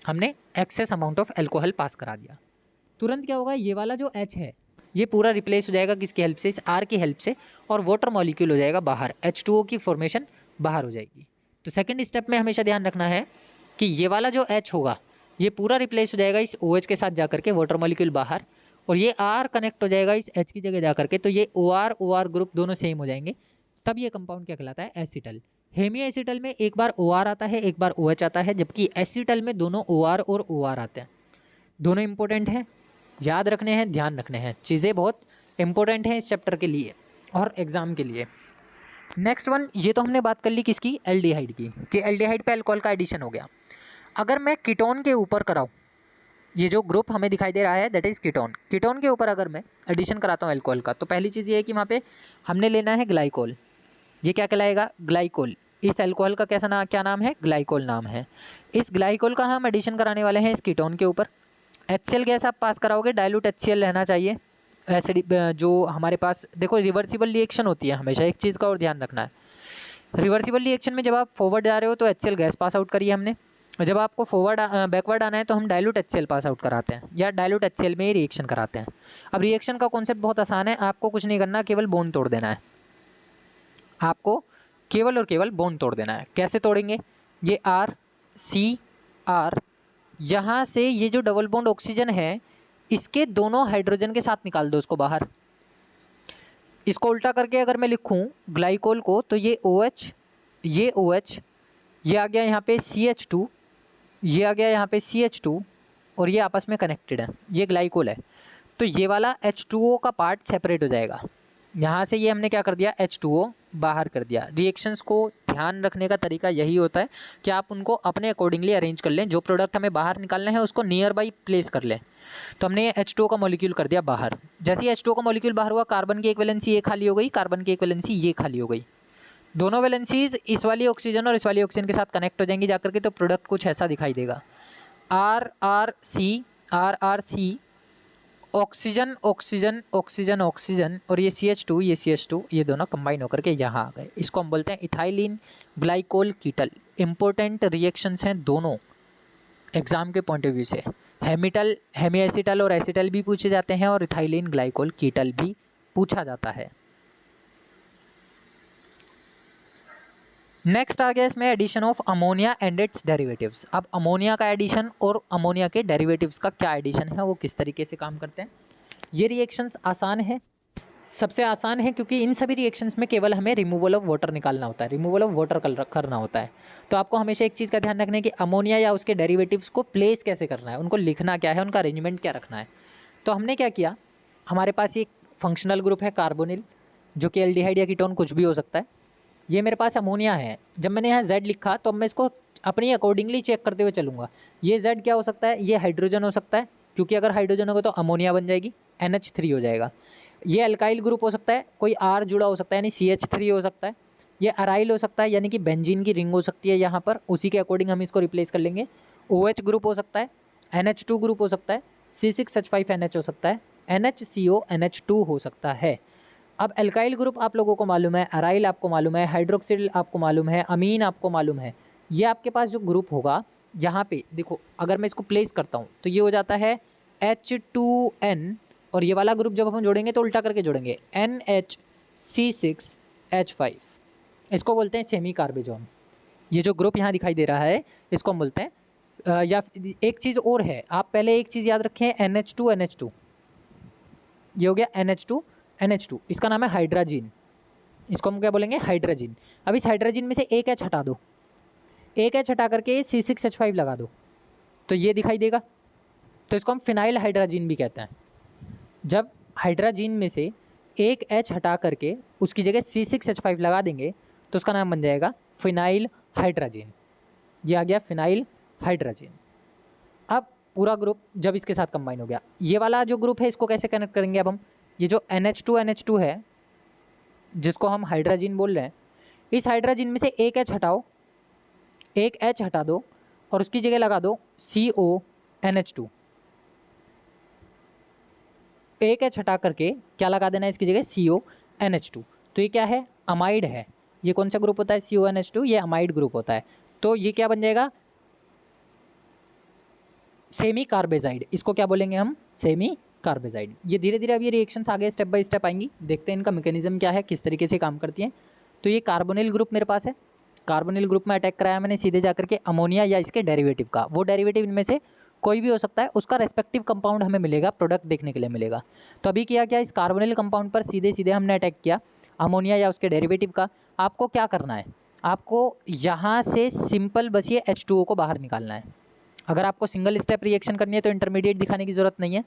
हमने एक्सेस अमाउंट ऑफ अल्कोहल पास करा दिया। तुरंत क्या होगा, ये वाला जो H है ये पूरा रिप्लेस हो जाएगा किसकी हेल्प से, इस R की हेल्प से, और वाटर मॉलिक्यूल हो जाएगा बाहर, H2O की फॉर्मेशन बाहर हो जाएगी। तो सेकंड स्टेप में हमेशा ध्यान रखना है कि ये वाला जो H होगा ये पूरा रिप्लेस हो जाएगा इस OH के साथ जा करके, वाटर मॉलिक्यूल बाहर, और ये R कनेक्ट हो जाएगा इस H की जगह जा करके, तो ये OR ग्रुप दोनों सेम हो जाएंगे, तब ये कंपाउंड क्या कहलाता है, एसिटल। हेमी एसिटल में एक बार OR आता है, एक बार OH आता है, जबकि एसिटल में दोनों OR और OR आते हैं। दोनों इंपॉर्टेंट हैं, याद रखने हैं, ध्यान रखने हैं, चीज़ें बहुत इंपॉर्टेंट हैं इस चैप्टर के लिए और एग्ज़ाम के लिए। नेक्स्ट वन, ये तो हमने बात कर ली किसकी, एल्डिहाइड की, कि एल्डिहाइड पे अल्कोहल का एडिशन हो गया। अगर मैं कीटोन के ऊपर कराऊँ, ये जो ग्रुप हमें दिखाई दे रहा है दैट इज़ कीटोन, कीटोन के ऊपर अगर मैं एडिशन कराता हूँ अल्कोहल का, तो पहली चीज़ ये है कि वहाँ पे हमने लेना है ग्लाइकोल। ये क्या कहलाएगा, ग्लाइकोल। इस अल्कोहल का क्या नाम है, ग्लाइकोल नाम है। इस ग्लाइकोल का हम एडिशन कराने वाले हैं इस कीटोन के ऊपर। HCl गैस आप पास कराओगे, डाइल्यूट HCl रहना चाहिए। एसिड जो हमारे पास, देखो रिवर्सिबल रिएक्शन होती है हमेशा, एक चीज़ का और ध्यान रखना है, रिवर्सिबल रिएक्शन में जब आप फॉरवर्ड जा रहे हो तो HCl गैस पास आउट करिए हमने, और जब आपको बैकवर्ड आना है तो हम डाइल्यूट HCl पास आउट कराते हैं, या डाइल्यूट HCl में ही रिएक्शन कराते हैं। अब रिएक्शन का कॉन्सेप्ट बहुत आसान है, आपको कुछ नहीं करना, केवल बॉन्ड तोड़ देना है, आपको केवल और केवल बॉन्ड तोड़ देना है। कैसे तोड़ेंगे, ये RCR, यहाँ से ये जो डबल बॉन्ड ऑक्सीजन है इसके दोनों हाइड्रोजन के साथ निकाल दो उसको बाहर। इसको उल्टा करके अगर मैं लिखूँ ग्लाइकोल को, तो ये OH, ये OH, ये आ गया यहाँ पे CH2, ये आ गया यहाँ पे CH2, और ये आपस में कनेक्टेड है, ये ग्लाइकोल है। तो ये वाला H2O का पार्ट सेपरेट हो जाएगा, यहाँ से ये हमने क्या कर दिया, H2O बाहर कर दिया। रिएक्शंस को ध्यान रखने का तरीका यही होता है कि आप उनको अपने अकॉर्डिंगली अरेंज कर लें, जो प्रोडक्ट हमें बाहर निकालना है उसको नियर बाई प्लेस कर लें। तो हमने ये H2O का मॉलिक्यूल कर दिया बाहर। जैसे ही H2O का मॉलिक्यूल बाहर हुआ, कार्बन की एक वैलेंसी ये खाली हो गई, कार्बन की एक वैलेंसी ये खाली हो गई। दोनों वैलेंसीज इस वाली ऑक्सीजन और इस वाली ऑक्सीजन के साथ कनेक्ट हो जाएंगी जाकर के, तो प्रोडक्ट कुछ ऐसा दिखाई देगा, RRC, oxygen oxygen oxygen oxygen, और ये CH2 ये CH2, ये दोनों कंबाइन होकर के यहाँ आ गए। इसको हम बोलते हैं इथाइलिन ग्लाइकोल कीटल। इंपॉर्टेंट रिएक्शंस हैं दोनों एग्जाम के पॉइंट ऑफ व्यू से। हेमी एसिटल और एसिटल भी पूछे जाते हैं, और इथाइलिन ग्लाइकोल कीटल भी पूछा जाता है। नेक्स्ट आ गया इसमें addition of ammonia and its derivatives. अब अमोनिया का एडिशन और अमोनिया के डेरिवेटिव्स का क्या एडिशन है, वो किस तरीके से काम करते हैं। ये रिएक्शंस आसान है, सबसे आसान है, क्योंकि इन सभी रिएक्शंस में केवल हमें रिमूवल ऑफ वाटर निकालना होता है, रिमूवल ऑफ वाटर करना होता है। तो आपको हमेशा एक चीज़ का ध्यान रखना है कि अमोनिया या उसके डेरिवेटिव्स को प्लेस कैसे करना है, उनको लिखना क्या है, उनका अरेंजमेंट क्या रखना है। तो हमने क्या किया, हमारे पास ये फंक्शनल ग्रुप है कार्बोनिल, जो कि एल्डिहाइड या कीटोन कुछ भी हो सकता है। ये मेरे पास अमोनिया है। जब मैंने यहाँ Z लिखा तो अब मैं इसको अपनी अकॉर्डिंगली चेक करते हुए चलूँगा। ये Z क्या हो सकता है, ये हाइड्रोजन हो सकता है, क्योंकि अगर हाइड्रोजन होगा तो अमोनिया बन जाएगी, NH3 हो जाएगा। ये अल्काइल ग्रुप हो सकता है, कोई R जुड़ा हो सकता है यानी CH3 हो सकता है। ये अराइल हो सकता है यानी कि बेंजीन की रिंग हो सकती है यहाँ पर, उसी के अकॉर्डिंग हम इसको रिप्लेस कर लेंगे। OH ग्रुप हो सकता है, NH2 ग्रुप हो सकता है, C6H5NH हो सकता है, NHCO NH2 हो सकता है। अब एल्काइल ग्रुप आप लोगों को मालूम है, अराइल आपको मालूम है, हाइड्रोक्सिल आपको मालूम है, अमीन आपको मालूम है। ये आपके पास जो ग्रुप होगा, यहाँ पे देखो, अगर मैं इसको प्लेस करता हूँ तो ये हो जाता है H2N, और ये वाला ग्रुप जब हम जोड़ेंगे तो उल्टा करके जोड़ेंगे, NHC6H5। इसको बोलते हैं सेमी कार्बेजोन। ये जो ग्रुप यहाँ दिखाई दे रहा है इसको हम बोलते हैं या एक चीज़ और है, आप पहले एक चीज़ याद रखें, NH2NH2, ये हो गया NH2NH2, इसका नाम है हाइड्राजीन। इसको हम क्या बोलेंगे, हाइड्राजीन। अब इस हाइड्राजीन में से एक H हटा दो, एक H हटा करके C6H5 लगा दो, तो ये दिखाई देगा। तो इसको हम फिनाइल हाइड्राजीन भी कहते हैं। जब हाइड्राजीन में से एक H हटा करके उसकी जगह C6H5 लगा देंगे तो उसका नाम बन जाएगा फिनाइल हाइड्राजीन। ये आ गया फिनाइल हाइड्राजीन। अब पूरा ग्रुप जब इसके साथ कंबाइन हो गया, ये वाला जो ग्रुप है इसको कैसे कनेक्ट करेंगे अब हम, ये जो NH2NH2 है जिसको हम हाइड्राजीन बोल रहे हैं, इस हाइड्राजीन में से एक H हटाओ, एक H हटा दो और उसकी जगह लगा दो CONH2। एक H हटा करके क्या लगा देना है इसकी जगह, CONH2। तो ये क्या है, अमाइड है। ये कौन सा ग्रुप होता है, CONH2, ये अमाइड ग्रुप होता है। तो ये क्या बन जाएगा, सेमी कार्बेजाइड। इसको क्या बोलेंगे हम, सेमी कार्बेजाइड। ये धीरे धीरे अब ये रिएक्शंस आगे स्टेप बाय स्टेप आएंगी, देखते हैं इनका मैकेनिज्म क्या है, किस तरीके से काम करती हैं। तो ये कार्बोनिल ग्रुप मेरे पास है, कार्बोनिल ग्रुप में अटैक कराया मैंने सीधे जाकर के अमोनिया या इसके डेरिवेटिव का। वो डेरिवेटिव इनमें से कोई भी हो सकता है, उसका रेस्पेक्टिव कंपाउंड हमें मिलेगा, प्रोडक्ट देखने के लिए मिलेगा। तो अभी किया क्या, इस कार्बोनिल कंपाउंड पर सीधे सीधे हमने अटैक किया अमोनिया या उसके डेरिवेटिव का। आपको क्या करना है, आपको यहाँ से सिंपल बस ये H2O को बाहर निकालना है। अगर आपको सिंगल स्टेप रिएक्शन करनी है तो इंटरमीडिएट दिखाने की ज़रूरत नहीं है।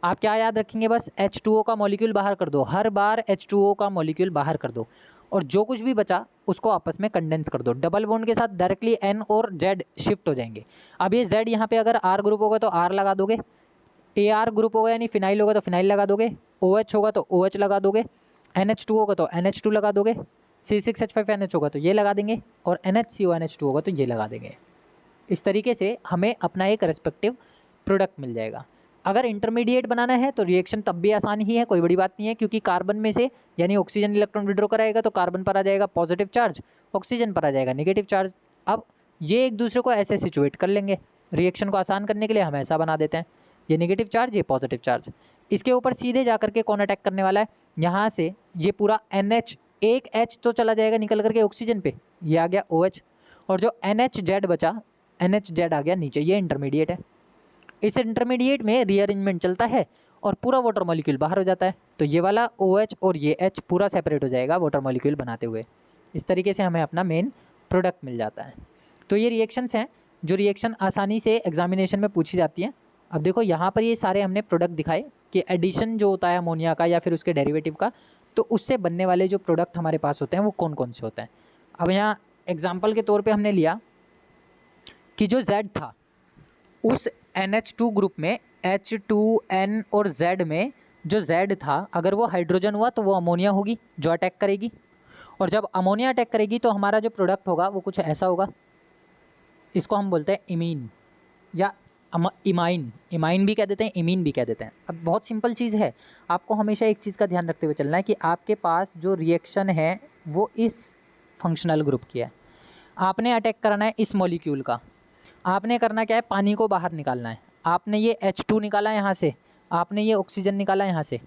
आप क्या याद रखेंगे, बस H2O का मॉलिक्यूल बाहर कर दो, हर बार H2O का मॉलिक्यूल बाहर कर दो, और जो कुछ भी बचा उसको आपस में कंडेंस कर दो। डबल बॉन्ड के साथ डायरेक्टली N और Z शिफ्ट हो जाएंगे। अब ये Z यहाँ पे अगर R ग्रुप होगा तो R लगा दोगे, AR ग्रुप होगा यानी फिनाइल होगा तो फिनाइल लगा दोगे, OH होगा तो OH लगा दोगे, NH2 होगा तो NH2 लगा दोगे, C6H5NH होगा तो ये लगा देंगे, और NHCONH2 होगा तो ये लगा देंगे। इस तरीके से हमें अपना एक रेस्पेक्टिव प्रोडक्ट मिल जाएगा। अगर इंटरमीडिएट बनाना है तो रिएक्शन तब भी आसान ही है, कोई बड़ी बात नहीं है, क्योंकि कार्बन में से यानी ऑक्सीजन इलेक्ट्रॉन विड्रॉ कराएगा तो कार्बन पर आ जाएगा पॉजिटिव चार्ज, ऑक्सीजन पर आ जाएगा नेगेटिव चार्ज। अब ये एक दूसरे को ऐसे सिचुएट कर लेंगे, रिएक्शन को आसान करने के लिए हम ऐसा बना देते हैं, ये नेगेटिव चार्ज ये पॉजिटिव चार्ज। इसके ऊपर सीधे जा करके कौन अटैक करने वाला है, यहाँ से ये पूरा NH, एक H तो चला जाएगा निकल करके ऑक्सीजन पे, ये आ गया OH, और जो NHZ बचा, NHZ आ गया नीचे, ये इंटरमीडिएट है। इस इंटरमीडिएट में रीअरेंजमेंट चलता है और पूरा वाटर मॉलिक्यूल बाहर हो जाता है। तो ये वाला OH और ये H पूरा सेपरेट हो जाएगा वाटर मॉलिक्यूल बनाते हुए। इस तरीके से हमें अपना मेन प्रोडक्ट मिल जाता है। तो ये रिएक्शंस हैं जो रिएक्शन आसानी से एग्जामिनेशन में पूछी जाती हैं। अब देखो यहाँ पर ये सारे हमने प्रोडक्ट दिखाए कि एडिशन जो होता है अमोनिया का या फिर उसके डेरिवेटिव का, तो उससे बनने वाले जो प्रोडक्ट हमारे पास होते हैं वो कौन कौन से होते हैं। अब यहाँ एग्जाम्पल के तौर पे हमने लिया कि जो Z था उस NH2 ग्रुप में H2N और Z में जो Z था अगर वो हाइड्रोजन हुआ तो वो अमोनिया होगी जो अटैक करेगी, और जब अमोनिया अटैक करेगी तो हमारा जो प्रोडक्ट होगा वो कुछ ऐसा होगा। इसको हम बोलते हैं इमीन या इमाइन, इमाइन भी कह देते हैं, इमीन भी कह देते हैं। अब बहुत सिंपल चीज़ है, आपको हमेशा एक चीज़ का ध्यान रखते हुए चलना है कि आपके पास जो रिएक्शन है वो इस फंक्शनल ग्रुप की है, आपने अटैक कराना है इस मॉलिक्यूल का, आपने करना क्या है, पानी को बाहर निकालना है। आपने ये H2 निकाला यहाँ से, आपने ये ऑक्सीजन निकाला यहाँ से,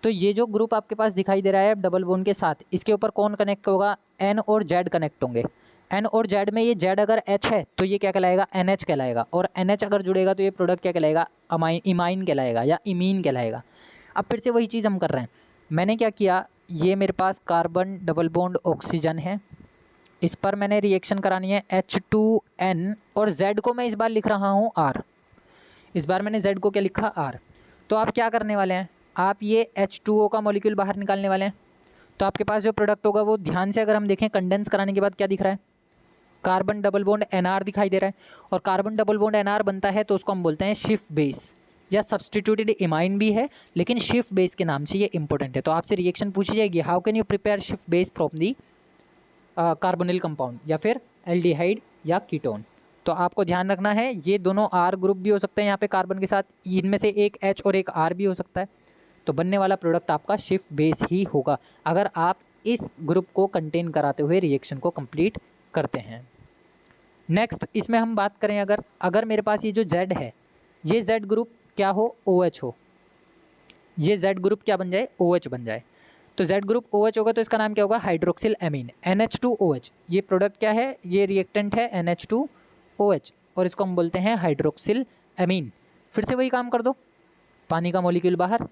तो ये जो ग्रुप आपके पास दिखाई दे रहा है डबल बॉन्ड के साथ, इसके ऊपर कौन कनेक्ट होगा, N और Z कनेक्ट होंगे। N और Z में ये Z अगर H है तो ये क्या कहलाएगा, NH कहलाएगा, और NH अगर जुड़ेगा तो ये प्रोडक्ट क्या कहलाएगा, इमाइन कहलाएगा या इमीन कहलाएगा। अब फिर से वही चीज़ हम कर रहे हैं, मैंने क्या किया, ये मेरे पास कार्बन डबल बॉन्ड ऑक्सीजन है, इस पर मैंने रिएक्शन करानी है H2N, और Z को मैं इस बार लिख रहा हूँ R, इस बार मैंने Z को क्या लिखा, R। तो आप क्या करने वाले हैं, आप ये H2O का मॉलिक्यूल बाहर निकालने वाले हैं, तो आपके पास जो प्रोडक्ट होगा वो ध्यान से अगर हम देखें कंडेंस कराने के बाद क्या दिख रहा है, कार्बन डबल बॉन्ड NR दिखाई दे रहा है, और कार्बन डबल बॉन्ड NR बनता है तो उसको हम बोलते हैं शिफ बेस या सब्सटीट्यूटेड इमाइन भी है, लेकिन शिफ बेस के नाम से ये इंपॉर्टेंट है। तो आपसे रिएक्शन पूछी जाएगी, how can you prepare Schiff base from the carbonyl compound या फिर एल्डिहाइड या कीटोन। तो आपको ध्यान रखना है ये दोनों R ग्रुप भी हो सकते हैं यहाँ पे कार्बन के साथ, इनमें से एक H और एक R भी हो सकता है, तो बनने वाला प्रोडक्ट आपका शिफ बेस ही होगा अगर आप इस ग्रुप को कंटेन कराते हुए रिएक्शन को कंप्लीट करते हैं। नेक्स्ट इसमें हम बात करें, अगर मेरे पास ये जो Z है, ये Z ग्रुप क्या हो, OH हो, ये Z ग्रुप क्या बन जाए, OH बन जाए, तो Z ग्रुप OH होगा तो इसका नाम क्या होगा, हाइड्रोक्सिल एमीन, NH2OH। ये प्रोडक्ट क्या है, ये रिएक्टेंट है NH2OH, और इसको हम बोलते हैं हाइड्रोक्सिल एमीन। फिर से वही काम कर दो, पानी का मॉलिक्यूल बाहर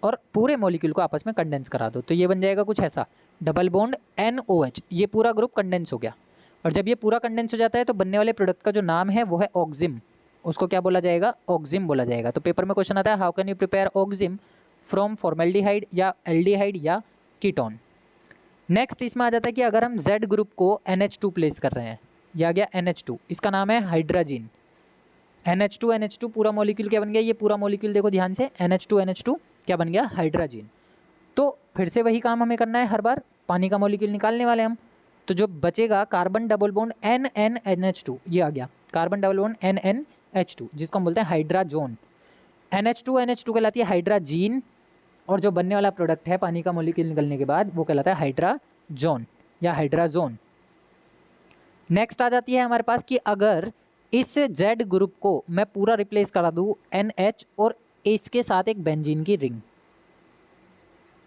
और पूरे मॉलिक्यूल को आपस में कंडेंस करा दो, तो ये बन जाएगा कुछ ऐसा, डबल बॉन्ड NOH, ये पूरा ग्रुप कंडेंस हो गया। और जब ये पूरा कंडेंस हो जाता है तो बनने वाले प्रोडक्ट का जो नाम है वो है ऑक्जिम, उसको क्या बोला जाएगा, ऑक्जिम बोला जाएगा। तो पेपर में क्वेश्चन आता है, how can you prepare oxime from formaldehyde या एल्डिहाइड या कीटोन। नेक्स्ट इसमें आ जाता है कि अगर हम Z ग्रुप को NH2 प्लेस कर रहे हैं, ये आ गया NH2, इसका नाम है हाइड्राजीन, NH2 पूरा मॉलिक्यूल क्या बन गया, ये पूरा मॉलिक्यूल देखो ध्यान से, NH2 क्या बन गया, हाइड्राजीन। तो फिर से वही काम हमें करना है, हर बार पानी का मॉलिक्यूल निकालने वाले हम, तो जो बचेगा कार्बन डबल बॉन्ड NNNH2, ये आ गया कार्बन डबल बॉन्ड NNH2, जिसको हम बोलते हैं हाइड्राजोन। NH2 कहलाती है हाइड्राजीन, और जो बनने वाला प्रोडक्ट है पानी का मॉलिक्यूल निकलने के बाद वो कहलाता है हाइड्राजोन या हाइड्राजोन। नेक्स्ट आ जाती है हमारे पास कि अगर इस Z ग्रुप को मैं पूरा रिप्लेस करा दूँ NH और इसके साथ एक बेंजीन की रिंग,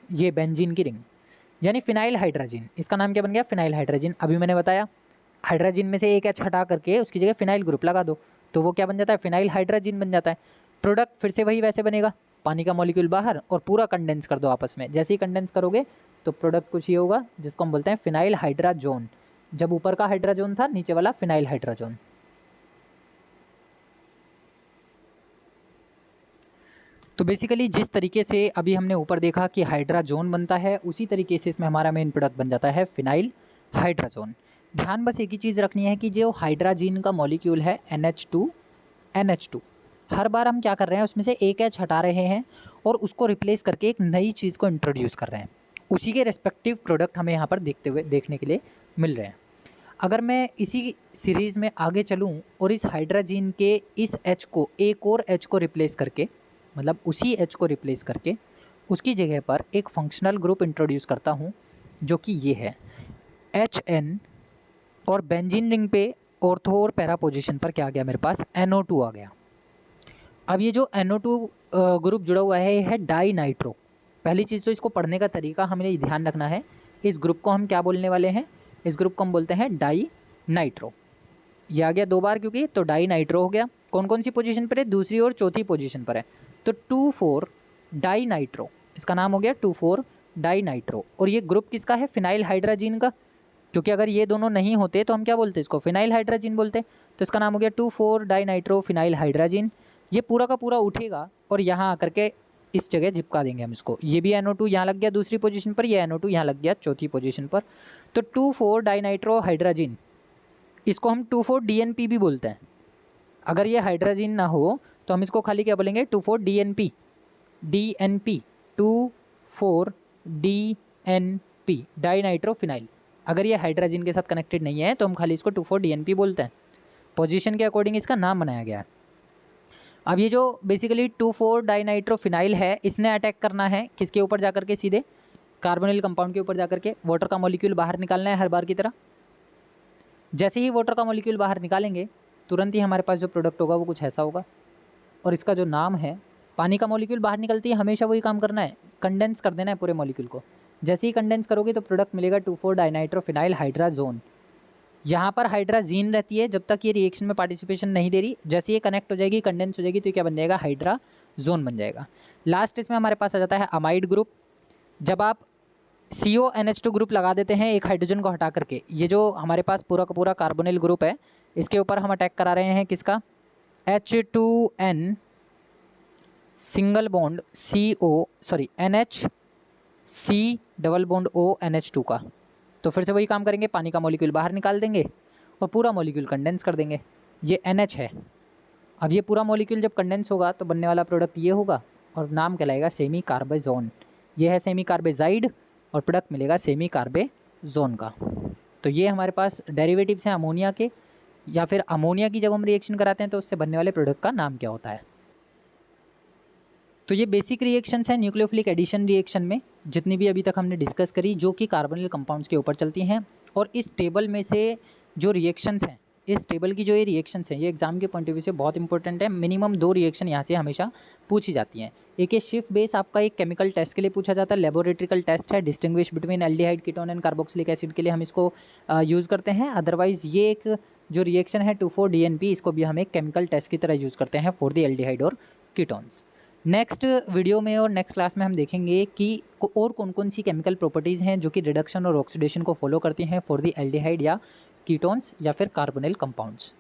ये बेंजीन की रिंग यानी फिनाइल हाइड्राजीन, इसका नाम क्या बन गया, फिनाइल हाइड्राजीन। अभी मैंने बताया हाइड्राजीन में से एक H हटा करके उसकी जगह फिनाइल ग्रुप लगा दो तो वो क्या बन जाता है, फिनाइल हाइड्राजीन बन जाता है। प्रोडक्ट फिर से वही वैसे बनेगा, पानी का मॉलिक्यूल बाहर और पूरा कंडेंस कर दो आपस में, जैसे ही कंडेंस करोगे तो प्रोडक्ट कुछ ये होगा जिसको हम बोलते हैं फिनाइल हाइड्राजोन। जब ऊपर का हाइड्राजोन था, नीचे वाला फिनाइल हाइड्राजोन। तो बेसिकली जिस तरीके से अभी हमने ऊपर देखा कि हाइड्राजोन बनता है, उसी तरीके से इसमें हमारा मेन प्रोडक्ट बन जाता है फिनाइल हाइड्राजोन। ध्यान बस एक ही चीज़ रखनी है कि जो हाइड्राजीन का मॉलिक्यूल है NH2, हर बार हम क्या कर रहे हैं, उसमें से एक H हटा रहे हैं और उसको रिप्लेस करके एक नई चीज़ को इंट्रोड्यूस कर रहे हैं, उसी के रेस्पेक्टिव प्रोडक्ट हमें यहाँ पर देखने के लिए मिल रहे हैं। अगर मैं इसी सीरीज़ में आगे चलूँ और इस हाइड्राजीन के इस H को एक और H को रिप्लेस करके, मतलब उसी H को रिप्लेस करके उसकी जगह पर एक फंक्शनल ग्रुप इंट्रोड्यूस करता हूँ जो कि ये है HN, और बेंजीन रिंग पे ऑर्थो और पैरा पोजीशन पर क्या आ गया मेरे पास, NO2 आ गया। अब ये जो NO2 ग्रुप जुड़ा हुआ है ये है डाई नाइट्रो। पहली चीज़ तो इसको पढ़ने का तरीका हमें ध्यान रखना है, इस ग्रुप को हम क्या बोलने वाले हैं, इस ग्रुप को हम बोलते हैं डाई नाइट्रो। ये आ गया 2 बार क्योंकि, तो डाई नाइट्रो हो गया। कौन कौन सी पोजीशन पर है, दूसरी और चौथी पोजीशन पर है, तो 2,4 डाई नाइट्रो, इसका नाम हो गया 2,4 डाई नाइट्रो। और ये ग्रुप किसका है, फिनाइल हाइड्राजीन का, क्योंकि अगर ये दोनों नहीं होते तो हम क्या बोलते, इसको फिनाइल हाइड्राजीन बोलते, तो इसका नाम हो गया 2,4 डाई नाइट्रो फिनाइल हाइड्राजीन। ये पूरा का पूरा उठेगा और यहाँ आकर के इस जगह चिपका देंगे हम इसको। ये भी NO2 यहाँ लग गया दूसरी पोजीशन पर, ये NO2 यहाँ लग गया चौथी पोजीशन पर। तो 2,4 डाइनाइट्रोहाइड्राजीन, इसको हम 2,4 DNP भी बोलते हैं। अगर ये हाइड्राजीन ना हो तो हम इसको खाली क्या बोलेंगे, 2,4 DNP, 2,4 DNP, डाइनाइट्रोफिनाइल। अगर ये हाइड्राजीन के साथ कनेक्टेड नहीं है तो हम खाली इसको 2,4 DNP बोलते हैं। पोजीशन के अकॉर्डिंग इसका नाम बनाया गया है। अब ये जो बेसिकली 2,4 डाइनाइट्रोफिनाइल है, इसने अटैक करना है किसके ऊपर जाकर के, सीधे कार्बोनिल कंपाउंड के ऊपर जाकर के वाटर का मॉलिक्यूल बाहर निकालना है हर बार की तरह। जैसे ही वाटर का मॉलिक्यूल बाहर निकालेंगे तुरंत ही हमारे पास जो प्रोडक्ट होगा वो कुछ ऐसा होगा, और इसका जो नाम है, पानी का मॉलिक्यूल बाहर निकलती है हमेशा वही काम करना है, कंडेंस कर देना है पूरे मॉलिक्यूल को। जैसे ही कंडेंस करोगे तो प्रोडक्ट मिलेगा 2,4 डाइनाइट्रोफिनाइल हाइड्राजोन। यहाँ पर हाइड्राजीन रहती है जब तक ये रिएक्शन में पार्टिसिपेशन नहीं दे रही। जैसे ये कनेक्ट हो जाएगी, कंडेंस हो जाएगी, तो ये क्या बन जाएगा, हाइड्राजोन बन जाएगा। लास्ट इसमें हमारे पास आ जाता है अमाइड ग्रुप। जब आप CONH2 ग्रुप लगा देते हैं एक हाइड्रोजन को हटा करके, ये जो हमारे पास पूरा का पूरा कार्बोनिल ग्रुप है, इसके ऊपर हम अटैक करा रहे हैं किसका, H2N single bond NHC double bond ONH2 का। तो फिर से वही काम करेंगे, पानी का मॉलिक्यूल बाहर निकाल देंगे और पूरा मॉलिक्यूल कंडेंस कर देंगे। ये NH है। अब ये पूरा मॉलिक्यूल जब कंडेंस होगा तो बनने वाला प्रोडक्ट ये होगा और नाम कहलाएगा सेमी कार्बेजोन। ये है सेमी कार्बेजाइड और प्रोडक्ट मिलेगा सेमी कार्बेजोन का। तो ये हमारे पास डेरिवेटिव्स हैं अमोनिया के, या फिर अमोनिया की जब हम रिएक्शन कराते हैं तो उससे बनने वाले प्रोडक्ट का नाम क्या होता है। तो ये बेसिक रिएक्शंस हैं न्यूक्लियोफिलिक एडिशन रिएक्शन में, जितनी भी अभी तक हमने डिस्कस करी, जो कि कार्बोनिल कंपाउंड्स के ऊपर चलती हैं। और इस टेबल में से जो रिएक्शंस हैं, इस टेबल की जो ये रिएक्शंस हैं, ये एग्जाम के पॉइंट ऑफ व्यू से बहुत इंपॉर्टेंट है। मिनिमम 2 रिएक्शन यहाँ से हमेशा पूछी जाती हैं। एक ये शिफ्ट बेस आपका एक केमिकल टेस्ट के लिए पूछा जाता है, लेबोरेटरिकल टेस्ट है, distinguish between aldehyde ketone and carboxylic acid के लिए हम इसको यूज़ करते हैं। अदरवाइज़ ये एक जो रिएक्शन है 2,4 DNP, इसको भी हम एक केमिकल टेस्ट की तरह यूज़ करते हैं फॉर द एल्डिहाइड और कीटोन्स। नेक्स्ट वीडियो में और नेक्स्ट क्लास में हम देखेंगे कि और कौन कौन सी केमिकल प्रॉपर्टीज़ हैं जो कि रिडक्शन और ऑक्सीडेशन को फॉलो करती हैं फॉर द एल्डिहाइड या कीटोन्स या फिर कार्बोनिल कंपाउंड्स।